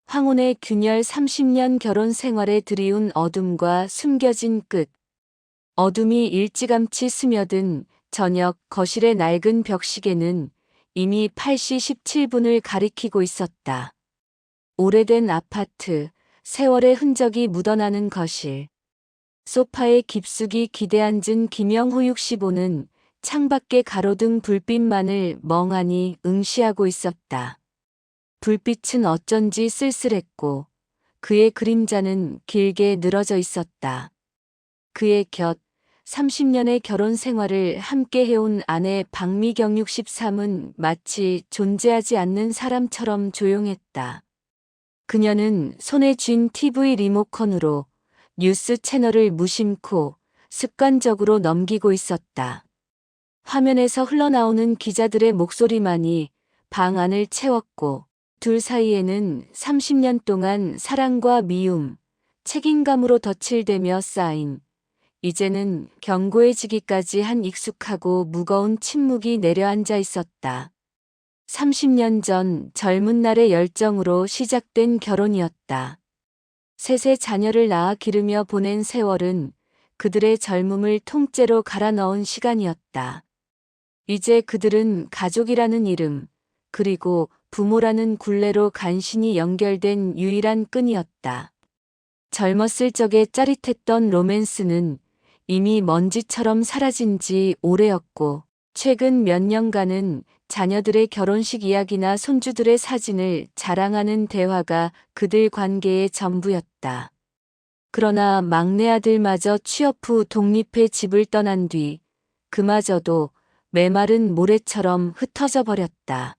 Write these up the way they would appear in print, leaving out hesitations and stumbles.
황혼의 균열 30년 결혼 생활에 드리운 어둠과 숨겨진 끝. 어둠이 일찌감치 스며든 저녁 거실의 낡은 벽시계는 이미 8시 17분을 가리키고 있었다. 오래된 아파트, 세월의 흔적이 묻어나는 거실. 소파에 깊숙이 기대앉은 김영호 65는 창밖의 가로등 불빛만을 멍하니 응시하고 있었다. 불빛은 어쩐지 쓸쓸했고 그의 그림자는 길게 늘어져 있었다. 그의 곁 30년의 결혼 생활을 함께 해온 아내 박미경 63은 마치 존재하지 않는 사람처럼 조용했다. 그녀는 손에 쥔 TV 리모컨으로 뉴스 채널을 무심코 습관적으로 넘기고 있었다. 화면에서 흘러나오는 기자들의 목소리만이 방 안을 채웠고 둘 사이에는 30년 동안 사랑과 미움, 책임감으로 덧칠되며 쌓인 이제는 견고해지기까지 한 익숙하고 무거운 침묵이 내려앉아 있었다. 30년 전 젊은 날의 열정으로 시작된 결혼이었다. 셋의 자녀를 낳아 기르며 보낸 세월은 그들의 젊음을 통째로 갈아 넣은 시간이었다. 이제 그들은 가족이라는 이름, 그리고 부모라는 굴레로 간신히 연결된 유일한 끈이었다. 젊었을 적에 짜릿했던 로맨스는 이미 먼지처럼 사라진 지 오래였고, 최근 몇 년간은 자녀들의 결혼식 이야기나 손주들의 사진을 자랑하는 대화가 그들 관계의 전부였다. 그러나 막내 아들마저 취업 후 독립해 집을 떠난 뒤, 그마저도 메마른 모래처럼 흩어져 버렸다.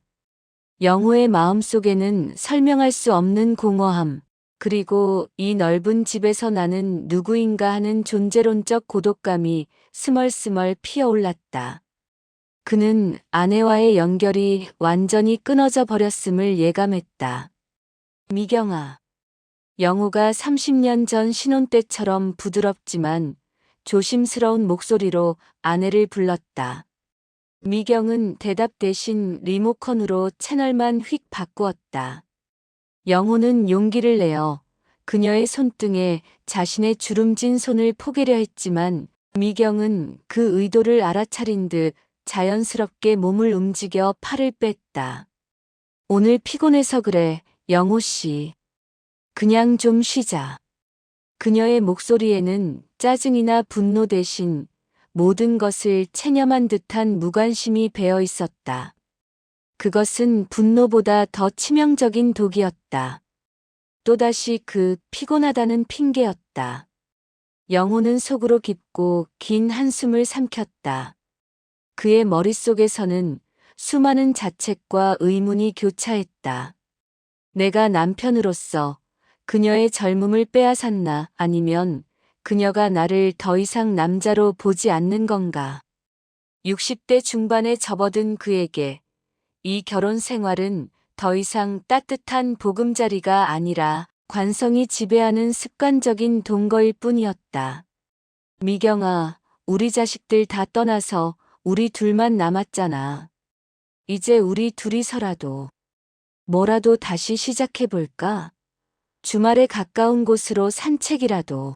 영호의 마음속에는 설명할 수 없는 공허함, 그리고 이 넓은 집에서 나는 누구인가 하는 존재론적 고독감이 스멀스멀 피어올랐다. 그는 아내와의 연결이 완전히 끊어져 버렸음을 예감했다. 미경아. 영호가 30년 전 신혼 때처럼 부드럽지만 조심스러운 목소리로 아내를 불렀다. 미경은 대답 대신 리모컨으로 채널만 휙 바꾸었다. 영호는 용기를 내어 그녀의 손등에 자신의 주름진 손을 포개려 했지만 미경은 그 의도를 알아차린 듯 자연스럽게 몸을 움직여 팔을 뺐다. 오늘 피곤해서 그래, 영호 씨. 그냥 좀 쉬자. 그녀의 목소리에는 짜증이나 분노 대신 모든 것을 체념한 듯한 무관심이 배어 있었다. 그것은 분노보다 더 치명적인 독이었다. 또다시 그 피곤하다는 핑계였다. 영호는 속으로 깊고 긴 한숨을 삼켰다. 그의 머릿속에서는 수많은 자책과 의문이 교차했다. 내가 남편으로서 그녀의 젊음을 빼앗았나, 아니면 그녀가 나를 더 이상 남자로 보지 않는 건가. 60대 중반에 접어든 그에게 이 결혼 생활은 더 이상 따뜻한 보금자리가 아니라 관성이 지배하는 습관적인 동거일 뿐이었다. 미경아, 우리 자식들 다 떠나서 우리 둘만 남았잖아. 이제 우리 둘이서라도 뭐라도 다시 시작해볼까? 주말에 가까운 곳으로 산책이라도.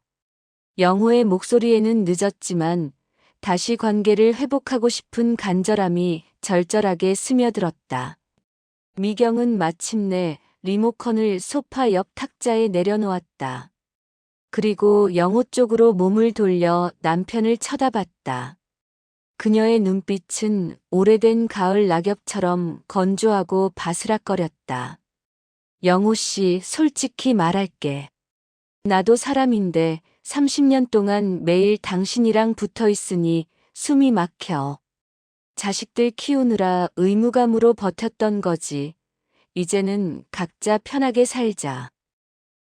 영호의 목소리에는 늦었지만 다시 관계를 회복하고 싶은 간절함이 절절하게 스며들었다. 미경은 마침내 리모컨을 소파 옆 탁자에 내려놓았다. 그리고 영호 쪽으로 몸을 돌려 남편을 쳐다봤다. 그녀의 눈빛은 오래된 가을 낙엽처럼 건조하고 바스락거렸다. 영호 씨, 솔직히 말할게. 나도 사람인데 30년 동안 매일 당신이랑 붙어 있으니 숨이 막혀. 자식들 키우느라 의무감으로 버텼던 거지. 이제는 각자 편하게 살자.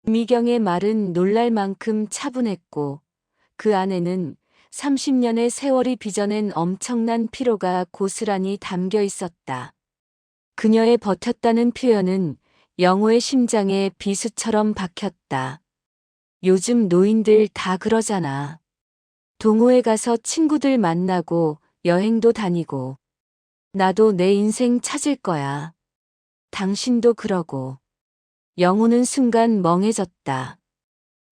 미경의 말은 놀랄 만큼 차분했고 그 안에는 30년의 세월이 빚어낸 엄청난 피로가 고스란히 담겨 있었다. 그녀의 버텼다는 표현은 영호의 심장에 비수처럼 박혔다. 요즘 노인들 다 그러잖아. 동호회 가서 친구들 만나고 여행도 다니고. 나도 내 인생 찾을 거야. 당신도 그러고. 영호는 순간 멍해졌다.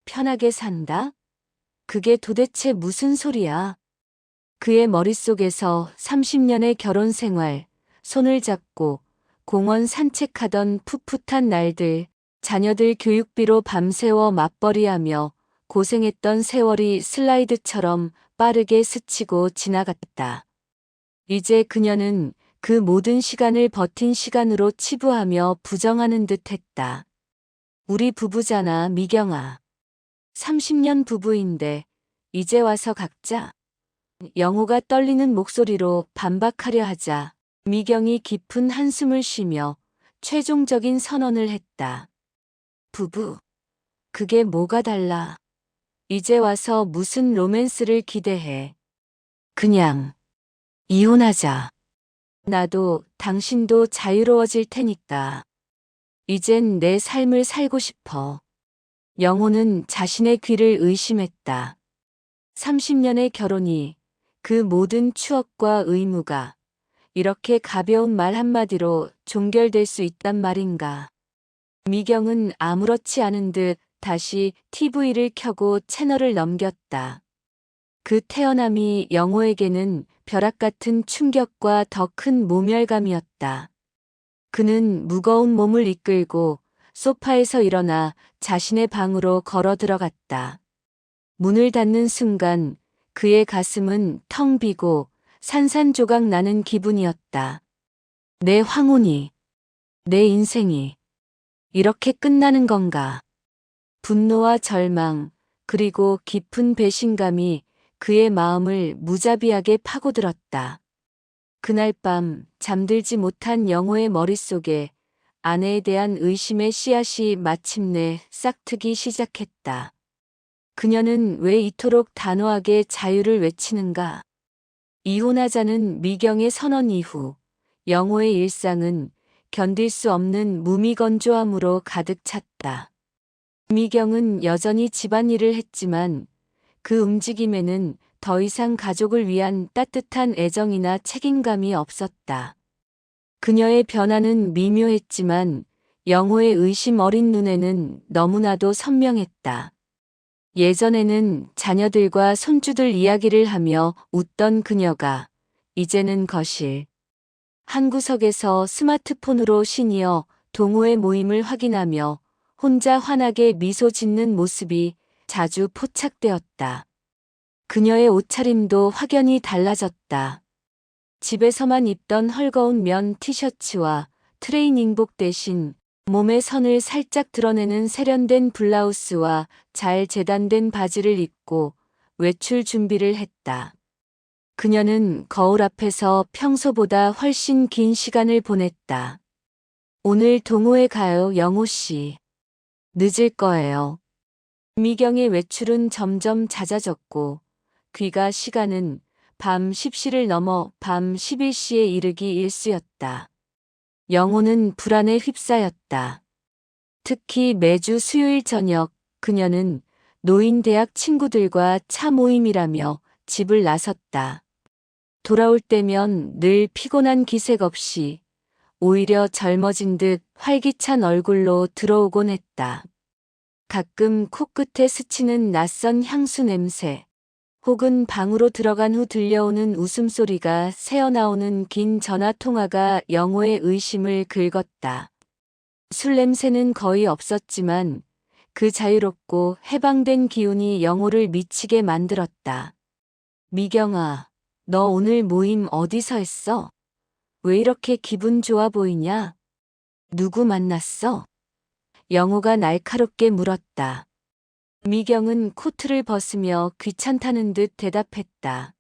편하게 산다? 그게 도대체 무슨 소리야? 그의 머릿속에서 30년의 결혼 생활, 손을 잡고 공원 산책하던 풋풋한 날들, 자녀들 교육비로 밤새워 맞벌이하며 고생했던 세월이 슬라이드처럼 빠르게 스치고 지나갔다. 이제 그녀는 그 모든 시간을 버틴 시간으로 치부하며 부정하는 듯 했다. 우리 부부잖아, 미경아. 30년 부부인데 이제 와서 각자. 영호가 떨리는 목소리로 반박하려 하자 미경이 깊은 한숨을 쉬며 최종적인 선언을 했다. 부부. 그게 뭐가 달라. 이제 와서 무슨 로맨스를 기대해. 그냥 이혼하자. 나도 당신도 자유로워질 테니까. 이젠 내 삶을 살고 싶어. 영호는 자신의 귀를 의심했다. 30년의 결혼이 그 모든 추억과 의무가 이렇게 가벼운 말 한마디로 종결될 수 있단 말인가. 미경은 아무렇지 않은 듯 다시 TV를 켜고 채널을 넘겼다. 그 태어남이 영호에게는 벼락 같은 충격과 더 큰 모멸감이었다. 그는 무거운 몸을 이끌고 소파에서 일어나 자신의 방으로 걸어 들어갔다. 문을 닫는 순간 그의 가슴은 텅 비고 산산조각 나는 기분이었다. 내 황혼이, 내 인생이 이렇게 끝나는 건가? 분노와 절망, 그리고 깊은 배신감이 그의 마음을 무자비하게 파고들었다. 그날 밤 잠들지 못한 영호의 머릿속에 아내에 대한 의심의 씨앗이 마침내 싹트기 시작했다. 그녀는 왜 이토록 단호하게 자유를 외치는가? 이혼하자는 미경의 선언 이후 영호의 일상은 견딜 수 없는 무미건조함으로 가득 찼다. 미경은 여전히 집안일을 했지만 그 움직임에는 더 이상 가족을 위한 따뜻한 애정이나 책임감이 없었다. 그녀의 변화는 미묘했지만 영호의 의심 어린 눈에는 너무나도 선명했다. 예전에는 자녀들과 손주들 이야기를 하며 웃던 그녀가 이제는 거실 한 구석에서 스마트폰으로 시니어 동호회 모임을 확인하며 혼자 환하게 미소 짓는 모습이 자주 포착되었다. 그녀의 옷차림도 확연히 달라졌다. 집에서만 입던 헐거운 면 티셔츠와 트레이닝복 대신 몸의 선을 살짝 드러내는 세련된 블라우스와 잘 재단된 바지를 입고 외출 준비를 했다. 그녀는 거울 앞에서 평소보다 훨씬 긴 시간을 보냈다. 오늘 동호회 가요, 영호 씨. 늦을 거예요. 미경의 외출은 점점 잦아졌고 귀가 시간은 밤 10시를 넘어 밤 11시에 이르기 일쑤였다. 영호는 불안에 휩싸였다. 특히 매주 수요일 저녁 그녀는 노인 대학 친구들과 차 모임이라며 집을 나섰다. 돌아올 때면 늘 피곤한 기색 없이 오히려 젊어진 듯 활기찬 얼굴로 들어오곤 했다. 가끔 코끝에 스치는 낯선 향수 냄새, 혹은 방으로 들어간 후 들려오는 웃음소리가 새어나오는 긴 전화통화가 영호의 의심을 긁었다. 술 냄새는 거의 없었지만 그 자유롭고 해방된 기운이 영호를 미치게 만들었다. 미경아, 너 오늘 모임 어디서 했어? 왜 이렇게 기분 좋아 보이냐? 누구 만났어? 영호가 날카롭게 물었다. 미경은 코트를 벗으며 귀찮다는 듯 대답했다.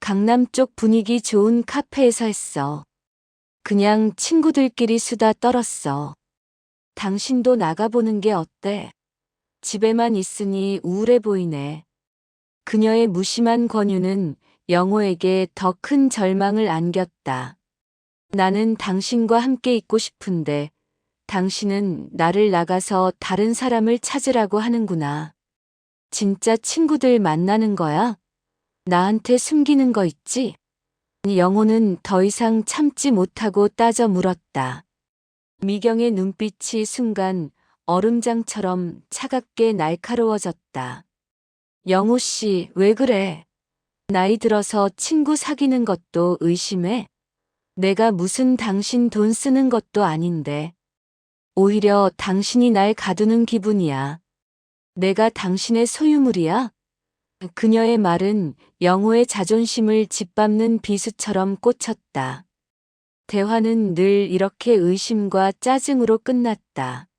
강남 쪽 분위기 좋은 카페에서 했어. 그냥 친구들끼리 수다 떨었어. 당신도 나가보는 게 어때? 집에만 있으니 우울해 보이네. 그녀의 무심한 권유는 영호에게 더 큰 절망을 안겼다. 나는 당신과 함께 있고 싶은데 당신은 나를 나가서 다른 사람을 찾으라고 하는구나. 진짜 친구들 만나는 거야? 나한테 숨기는 거 있지? 영호는 더 이상 참지 못하고 따져 물었다. 미경의 눈빛이 순간 얼음장처럼 차갑게 날카로워졌다. 영호 씨, 왜 그래? 나이 들어서 친구 사귀는 것도 의심해? 내가 무슨 당신 돈 쓰는 것도 아닌데. 오히려 당신이 날 가두는 기분이야. 내가 당신의 소유물이야? 그녀의 말은 영호의 자존심을 짓밟는 비수처럼 꽂혔다. 대화는 늘 이렇게 의심과 짜증으로 끝났다.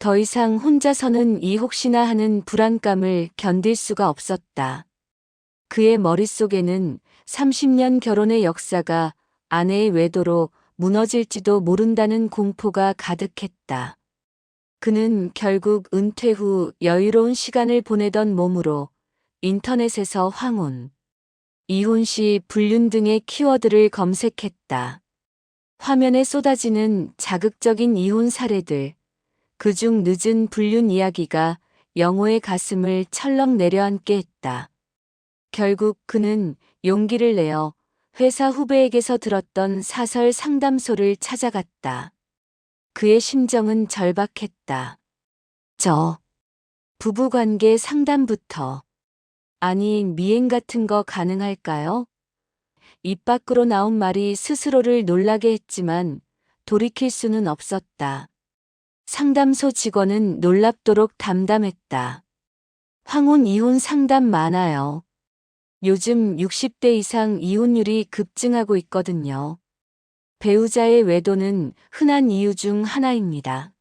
더 이상 혼자서는 이 혹시나 하는 불안감을 견딜 수가 없었다. 그의 머릿속에는 30년 결혼의 역사가 아내의 외도로 무너질지도 모른다는 공포가 가득했다. 그는 결국 은퇴 후 여유로운 시간을 보내던 몸으로 인터넷에서 황혼, 이혼 시 불륜 등의 키워드를 검색했다. 화면에 쏟아지는 자극적인 이혼 사례들, 그중 늦은 불륜 이야기가 영호의 가슴을 철렁 내려앉게 했다. 결국 그는 용기를 내어 회사 후배에게서 들었던 사설 상담소를 찾아갔다. 그의 심정은 절박했다. 부부관계 상담부터. 아니, 미행 같은 거 가능할까요? 입 밖으로 나온 말이 스스로를 놀라게 했지만 돌이킬 수는 없었다. 상담소 직원은 놀랍도록 담담했다. 황혼 이혼 상담 많아요. 요즘 60대 이상 이혼율이 급증하고 있거든요. 배우자의 외도는 흔한 이유 중 하나입니다.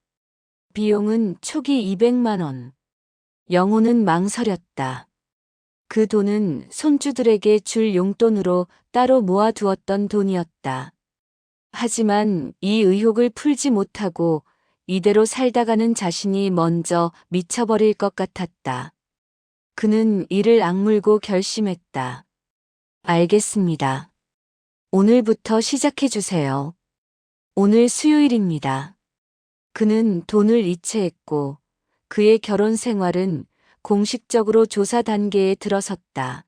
비용은 초기 200만 원. 영호는 망설였다. 그 돈은 손주들에게 줄 용돈으로 따로 모아두었던 돈이었다. 하지만 이 의혹을 풀지 못하고 이대로 살다가는 자신이 먼저 미쳐버릴 것 같았다. 그는 이를 악물고 결심했다. 알겠습니다. 오늘부터 시작해주세요. 오늘 수요일입니다. 그는 돈을 이체했고 그의 결혼 생활은 공식적으로 조사 단계에 들어섰다.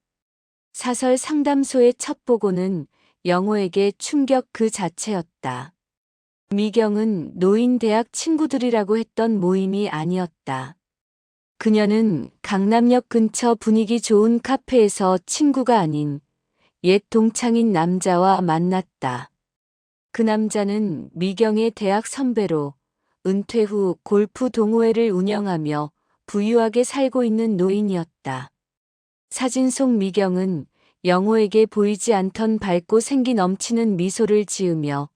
사설 상담소의 첫 보고는 영호에게 충격 그 자체였다. 미경은 노인 대학 친구들이라고 했던 모임이 아니었다. 그녀는 강남역 근처 분위기 좋은 카페에서 친구가 아닌 옛 동창인 남자와 만났다. 그 남자는 미경의 대학 선배로 은퇴 후 골프 동호회를 운영하며 부유하게 살고 있는 노인이었다. 사진 속 미경은 영호에게 보이지 않던 밝고 생기 넘치는 미소를 지으며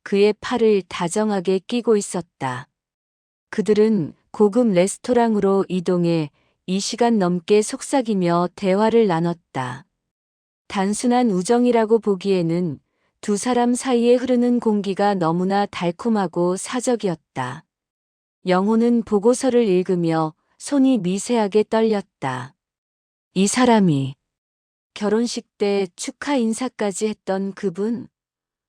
그의 팔을 다정하게 끼고 있었다. 그들은 고급 레스토랑으로 이동해 2시간 넘게 속삭이며 대화를 나눴다. 단순한 우정이라고 보기에는 두 사람 사이에 흐르는 공기가 너무나 달콤하고 사적이었다. 영호는 보고서를 읽으며 손이 미세하게 떨렸다. 이 사람이 결혼식 때 축하 인사까지 했던 그분?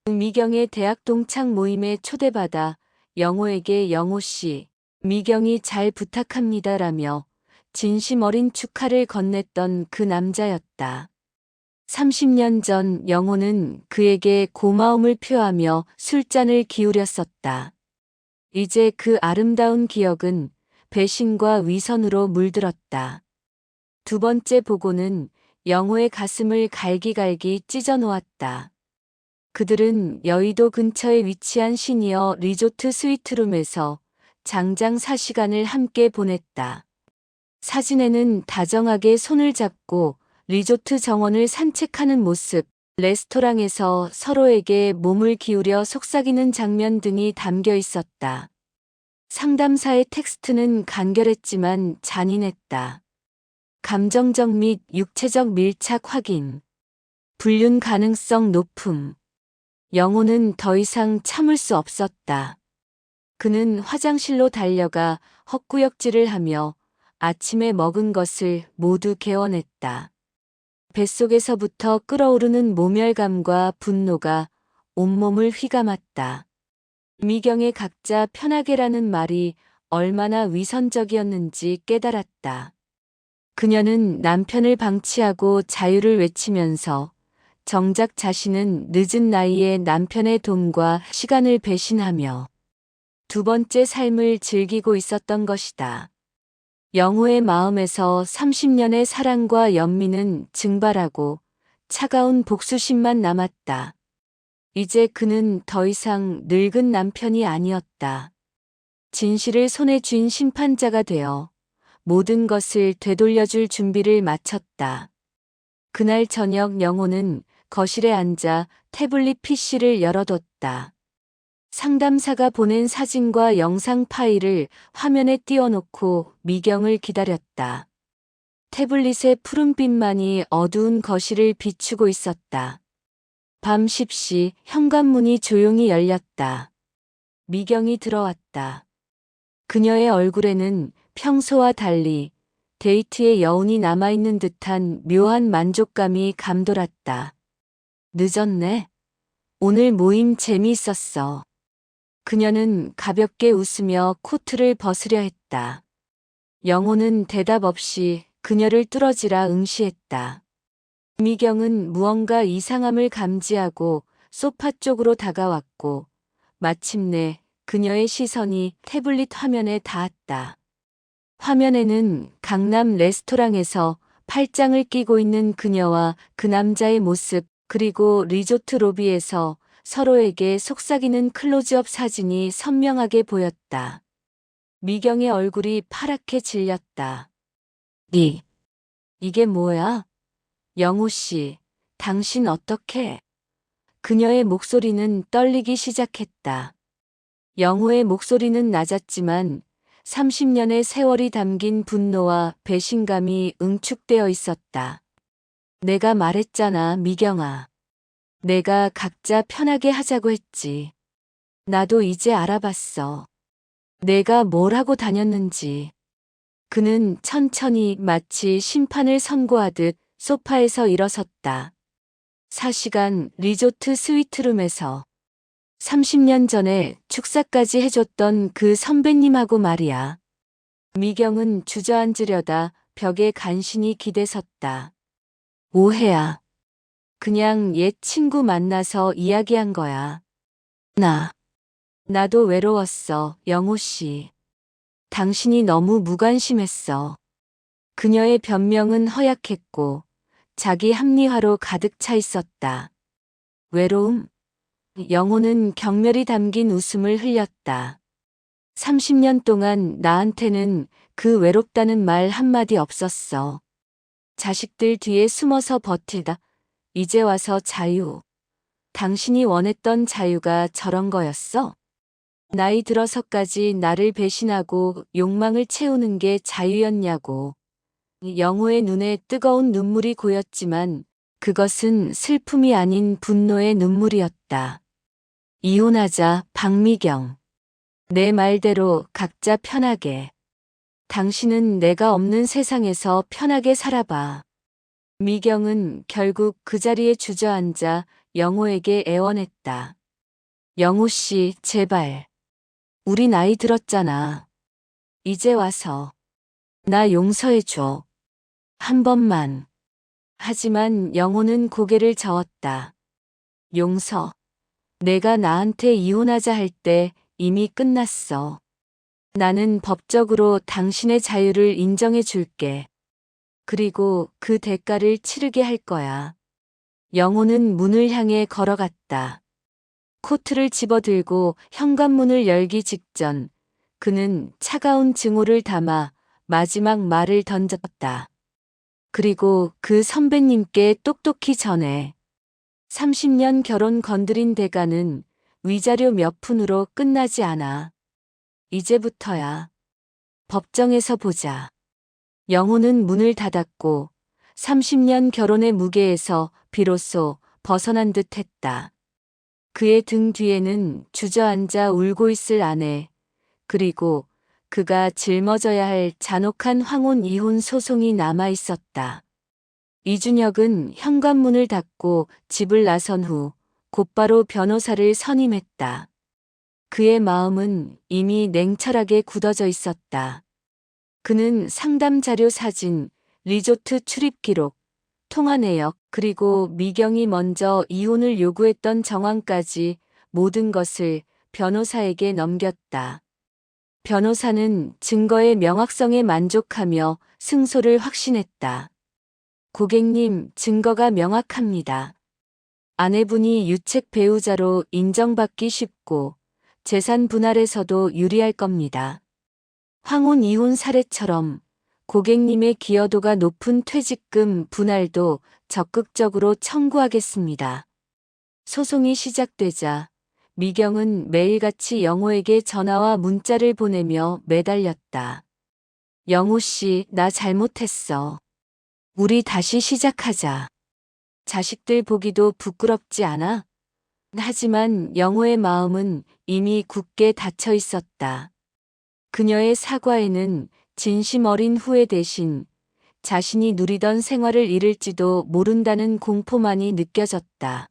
미경의 대학 동창 모임에 초대받아 영호에게 영호 씨, 미경이 잘 부탁합니다라며 진심 어린 축하를 건넸던 그 남자였다. 30년 전 영호는 그에게 고마움을 표하며 술잔을 기울였었다. 이제 그 아름다운 기억은 배신과 위선으로 물들었다. 두 번째 보고는 영호의 가슴을 갈기갈기 찢어 놓았다. 그들은 여의도 근처에 위치한 시니어 리조트 스위트룸에서 장장 4시간을 함께 보냈다. 사진에는 다정하게 손을 잡고 리조트 정원을 산책하는 모습, 레스토랑에서 서로에게 몸을 기울여 속삭이는 장면 등이 담겨 있었다. 상담사의 텍스트는 간결했지만 잔인했다. 감정적 및 육체적 밀착 확인. 불륜 가능성 높음. 영호는 더 이상 참을 수 없었다. 그는 화장실로 달려가 헛구역질을 하며 아침에 먹은 것을 모두 개워냈다. 뱃속에서부터 끓어오르는 모멸감과 분노가 온몸을 휘감았다. 미경의 각자 편하게라는 말이 얼마나 위선적이었는지 깨달았다. 그녀는 남편을 방치하고 자유를 외치면서 정작 자신은 늦은 나이에 남편의 돈과 시간을 배신하며 두 번째 삶을 즐기고 있었던 것이다. 영호의 마음에서 30년의 사랑과 연민은 증발하고 차가운 복수심만 남았다. 이제 그는 더 이상 늙은 남편이 아니었다. 진실을 손에 쥔 심판자가 되어 모든 것을 되돌려줄 준비를 마쳤다. 그날 저녁 영호는 거실에 앉아 태블릿 PC를 열어뒀다. 상담사가 보낸 사진과 영상 파일을 화면에 띄워놓고 미경을 기다렸다. 태블릿의 푸른빛만이 어두운 거실을 비추고 있었다. 밤 10시 현관문이 조용히 열렸다. 미경이 들어왔다. 그녀의 얼굴에는 평소와 달리 데이트의 여운이 남아있는 듯한 묘한 만족감이 감돌았다. 늦었네. 오늘 모임 재미있었어. 그녀는 가볍게 웃으며 코트를 벗으려 했다. 영호는 대답 없이 그녀를 뚫어지라 응시했다. 미경은 무언가 이상함을 감지하고 소파 쪽으로 다가왔고 마침내 그녀의 시선이 태블릿 화면에 닿았다. 화면에는 강남 레스토랑에서 팔짱을 끼고 있는 그녀와 그 남자의 모습, 그리고 리조트 로비에서 서로에게 속삭이는 클로즈업 사진이 선명하게 보였다. 미경의 얼굴이 파랗게 질렸다. 이게 뭐야? 영호 씨, 당신 어떡해? 그녀의 목소리는 떨리기 시작했다. 영호의 목소리는 낮았지만 30년의 세월이 담긴 분노와 배신감이 응축되어 있었다. 내가 말했잖아, 미경아. 내가 각자 편하게 하자고 했지. 나도 이제 알아봤어. 내가 뭘 하고 다녔는지. 그는 천천히 마치 심판을 선고하듯 소파에서 일어섰다. 4시간 리조트 스위트룸에서 30년 전에 축사까지 해줬던 그 선배님하고 말이야. 미경은 주저앉으려다 벽에 간신히 기대섰다. 오해야. 그냥 옛 친구 만나서 이야기한 거야. 나도 외로웠어, 영호 씨. 당신이 너무 무관심했어. 그녀의 변명은 허약했고 자기 합리화로 가득 차 있었다. 외로움? 영호는 경멸이 담긴 웃음을 흘렸다. 30년 동안 나한테는 그 외롭다는 말 한마디 없었어. 자식들 뒤에 숨어서 버티다. 이제 와서 자유. 당신이 원했던 자유가 저런 거였어? 나이 들어서까지 나를 배신하고 욕망을 채우는 게 자유였냐고. 영호의 눈에 뜨거운 눈물이 고였지만 그것은 슬픔이 아닌 분노의 눈물이었다. 이혼하자, 박미경. 내 말대로 각자 편하게. 당신은 내가 없는 세상에서 편하게 살아봐. 미경은 결국 그 자리에 주저앉아 영호에게 애원했다. 영호 씨, 제발. 우리 나이 들었잖아. 이제 와서. 나 용서해줘. 한 번만. 하지만 영호는 고개를 저었다. 용서. 내가 나한테 이혼하자 할 때 이미 끝났어. 나는 법적으로 당신의 자유를 인정해 줄게. 그리고 그 대가를 치르게 할 거야. 영호는 문을 향해 걸어갔다. 코트를 집어들고 현관문을 열기 직전 그는 차가운 증오를 담아 마지막 말을 던졌다. 그리고 그 선배님께 똑똑히 전해. 30년 결혼 건드린 대가는 위자료 몇 푼으로 끝나지 않아. 이제부터야. 법정에서 보자. 영호는 문을 닫았고 30년 결혼의 무게에서 비로소 벗어난 듯 했다. 그의 등 뒤에는 주저앉아 울고 있을 아내, 그리고 그가 짊어져야 할 잔혹한 황혼 이혼 소송이 남아 있었다. 이준혁은 현관문을 닫고 집을 나선 후 곧바로 변호사를 선임했다. 그의 마음은 이미 냉철하게 굳어져 있었다. 그는 상담 자료 사진, 리조트 출입 기록, 통화 내역, 그리고 미경이 먼저 이혼을 요구했던 정황까지 모든 것을 변호사에게 넘겼다. 변호사는 증거의 명확성에 만족하며 승소를 확신했다. 고객님, 증거가 명확합니다. 아내분이 유책 배우자로 인정받기 쉽고 재산 분할에서도 유리할 겁니다. 황혼 이혼 사례처럼 고객님의 기여도가 높은 퇴직금 분할도 적극적으로 청구하겠습니다. 소송이 시작되자 미경은 매일같이 영호에게 전화와 문자를 보내며 매달렸다. 영호 씨, 나 잘못했어. 우리 다시 시작하자. 자식들 보기도 부끄럽지 않아? 하지만 영호의 마음은 이미 굳게 닫혀 있었다. 그녀의 사과에는 진심 어린 후회 대신 자신이 누리던 생활을 잃을지도 모른다는 공포만이 느껴졌다.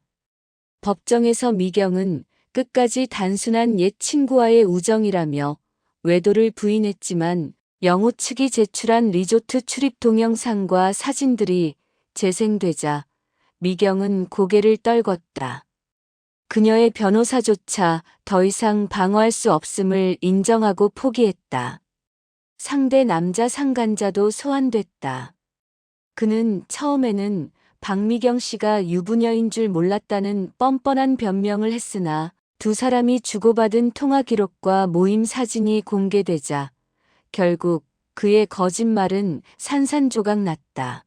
법정에서 미경은 끝까지 단순한 옛 친구와의 우정이라며 외도를 부인했지만 영호 측이 제출한 리조트 출입 동영상과 사진들이 재생되자 미경은 고개를 떨궜다. 그녀의 변호사조차 더 이상 방어할 수 없음을 인정하고 포기했다. 상대 남자 상간자도 소환됐다. 그는 처음에는 박미경 씨가 유부녀인 줄 몰랐다는 뻔뻔한 변명을 했으나 두 사람이 주고받은 통화 기록과 모임 사진이 공개되자 결국 그의 거짓말은 산산조각 났다.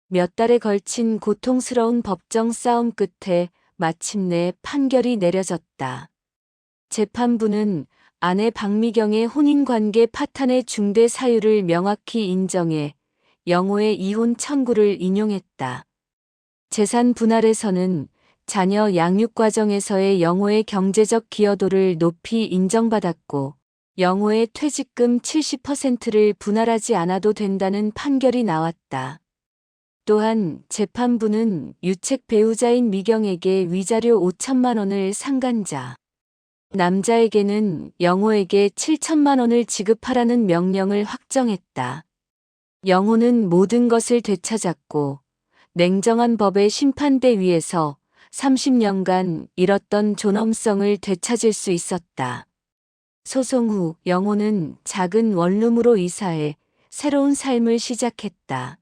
몇 달에 걸친 고통스러운 법정 싸움 끝에 마침내 판결이 내려졌다. 재판부는 아내 박미경의 혼인관계 파탄의 중대 사유를 명확히 인정해 영호의 이혼 청구를 인용했다. 재산 분할에서는 자녀 양육 과정에서의 영호의 경제적 기여도를 높이 인정받았고 영호의 퇴직금 70%를 분할하지 않아도 된다는 판결이 나왔다. 또한 재판부는 유책 배우자인 미경에게 위자료 5천만 원을 상간자, 남자에게는 영호에게 7천만 원을 지급하라는 명령을 확정했다. 영호는 모든 것을 되찾았고 냉정한 법의 심판대 위에서 30년간 잃었던 존엄성을 되찾을 수 있었다. 소송 후 영호는 작은 원룸으로 이사해 새로운 삶을 시작했다.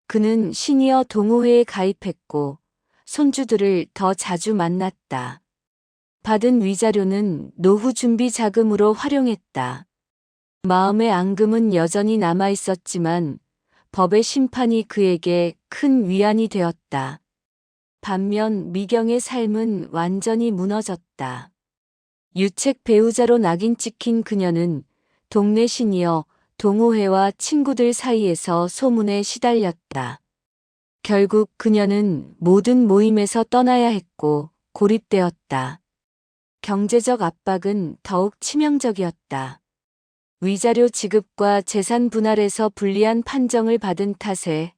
그는 시니어 동호회에 가입했고 손주들을 더 자주 만났다. 받은 위자료는 노후 준비 자금으로 활용했다. 마음의 앙금은 여전히 남아 있었지만 법의 심판이 그에게 큰 위안이 되었다. 반면 미경의 삶은 완전히 무너졌다. 유책 배우자로 낙인 찍힌 그녀는 동네 시니어 동호회와 친구들 사이에서 소문에 시달렸다. 결국 그녀는 모든 모임에서 떠나야 했고 고립되었다. 경제적 압박은 더욱 치명적이었다. 위자료 지급과 재산 분할에서 불리한 판정을 받은 탓에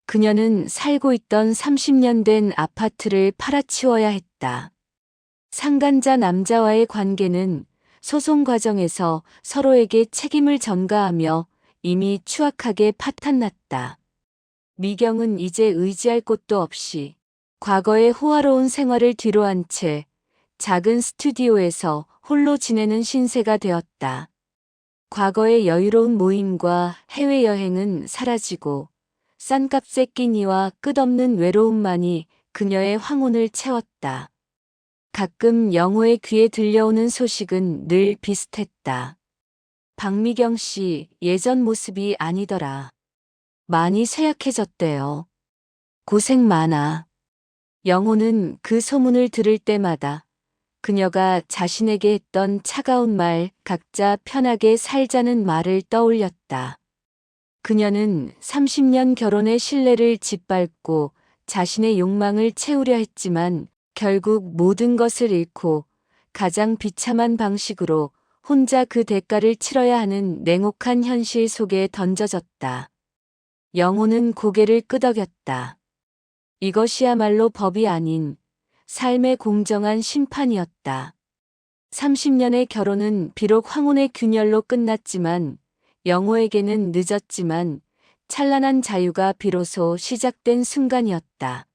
그녀는 살고 있던 30년 된 아파트를 팔아치워야 했다. 상간자 남자와의 관계는 소송 과정에서 서로에게 책임을 전가하며 이미 추악하게 파탄났다. 미경은 이제 의지할 곳도 없이 과거의 호화로운 생활을 뒤로한 채 작은 스튜디오에서 홀로 지내는 신세가 되었다. 과거의 여유로운 모임과 해외여행은 사라지고 싼값의 끼니와 끝없는 외로움만이 그녀의 황혼을 채웠다. 가끔 영호의 귀에 들려오는 소식은 늘 비슷했다. 박미경 씨, 예전 모습이 아니더라. 많이 쇠약해졌대요. 고생 많아. 영호는 그 소문을 들을 때마다 그녀가 자신에게 했던 차가운 말, 각자 편하게 살자는 말을 떠올렸다. 그녀는 30년 결혼의 신뢰를 짓밟고 자신의 욕망을 채우려 했지만 결국 모든 것을 잃고 가장 비참한 방식으로 혼자 그 대가를 치러야 하는 냉혹한 현실 속에 던져졌다. 영호는 고개를 끄덕였다. 이것이야말로 법이 아닌 삶의 공정한 심판이었다. 30년의 결혼은 비록 황혼의 균열로 끝났지만 영호에게는 늦었지만 찬란한 자유가 비로소 시작된 순간이었다.